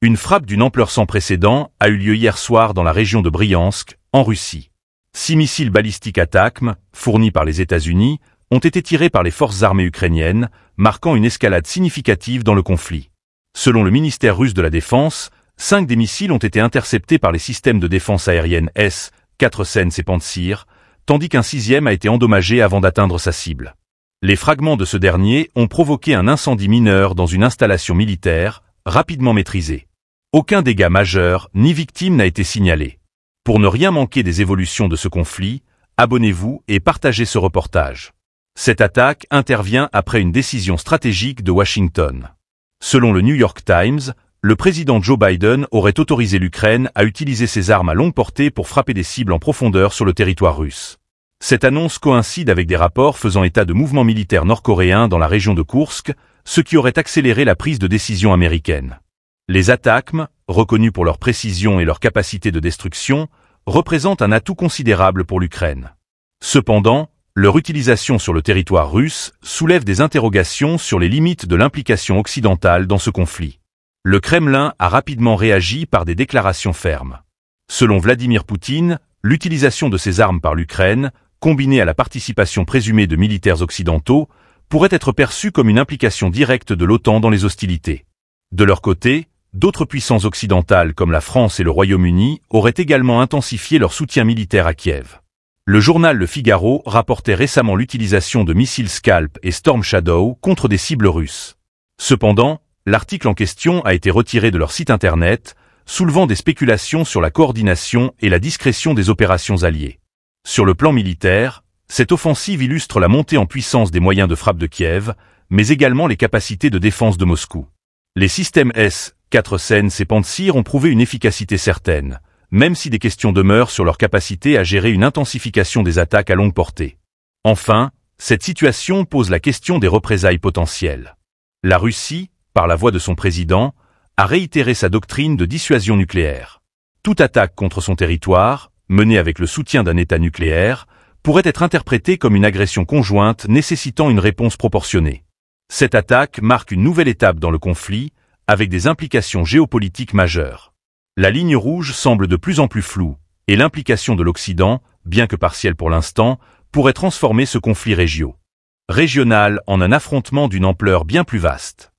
Une frappe d'une ampleur sans précédent a eu lieu hier soir dans la région de Briansk, en Russie. 6 missiles balistiques ATACMS, fournis par les États-Unis, ont été tirés par les forces armées ukrainiennes, marquant une escalade significative dans le conflit. Selon le ministère russe de la Défense, 5 des missiles ont été interceptés par les systèmes de défense aérienne S-400 et Pantsir, tandis qu'un 6e a été endommagé avant d'atteindre sa cible. Les fragments de ce dernier ont provoqué un incendie mineur dans une installation militaire, rapidement maîtrisée. Aucun dégât majeur ni victime n'a été signalé. Pour ne rien manquer des évolutions de ce conflit, abonnez-vous et partagez ce reportage. Cette attaque intervient après une décision stratégique de Washington. Selon le New York Times, le président Joe Biden aurait autorisé l'Ukraine à utiliser ses armes à longue portée pour frapper des cibles en profondeur sur le territoire russe. Cette annonce coïncide avec des rapports faisant état de mouvements militaires nord-coréens dans la région de Koursk, ce qui aurait accéléré la prise de décision américaine. Les ATACMS, reconnus pour leur précision et leur capacité de destruction, représentent un atout considérable pour l'Ukraine. Cependant, leur utilisation sur le territoire russe soulève des interrogations sur les limites de l'implication occidentale dans ce conflit. Le Kremlin a rapidement réagi par des déclarations fermes. Selon Vladimir Poutine, l'utilisation de ces armes par l'Ukraine, combinée à la participation présumée de militaires occidentaux, pourrait être perçue comme une implication directe de l'OTAN dans les hostilités. De leur côté, d'autres puissances occidentales comme la France et le Royaume-Uni auraient également intensifié leur soutien militaire à Kiev. Le journal Le Figaro rapportait récemment l'utilisation de missiles Scalp et Storm Shadow contre des cibles russes. Cependant, l'article en question a été retiré de leur site internet, soulevant des spéculations sur la coordination et la discrétion des opérations alliées. Sur le plan militaire, cette offensive illustre la montée en puissance des moyens de frappe de Kiev, mais également les capacités de défense de Moscou. Les systèmes S-400 et Pantsir ont prouvé une efficacité certaine, même si des questions demeurent sur leur capacité à gérer une intensification des attaques à longue portée. Enfin, cette situation pose la question des représailles potentielles. La Russie, par la voix de son président, a réitéré sa doctrine de dissuasion nucléaire. Toute attaque contre son territoire, menée avec le soutien d'un État nucléaire, pourrait être interprétée comme une agression conjointe nécessitant une réponse proportionnée. Cette attaque marque une nouvelle étape dans le conflit, avec des implications géopolitiques majeures. La ligne rouge semble de plus en plus floue, et l'implication de l'Occident, bien que partielle pour l'instant, pourrait transformer ce conflit régional en un affrontement d'une ampleur bien plus vaste.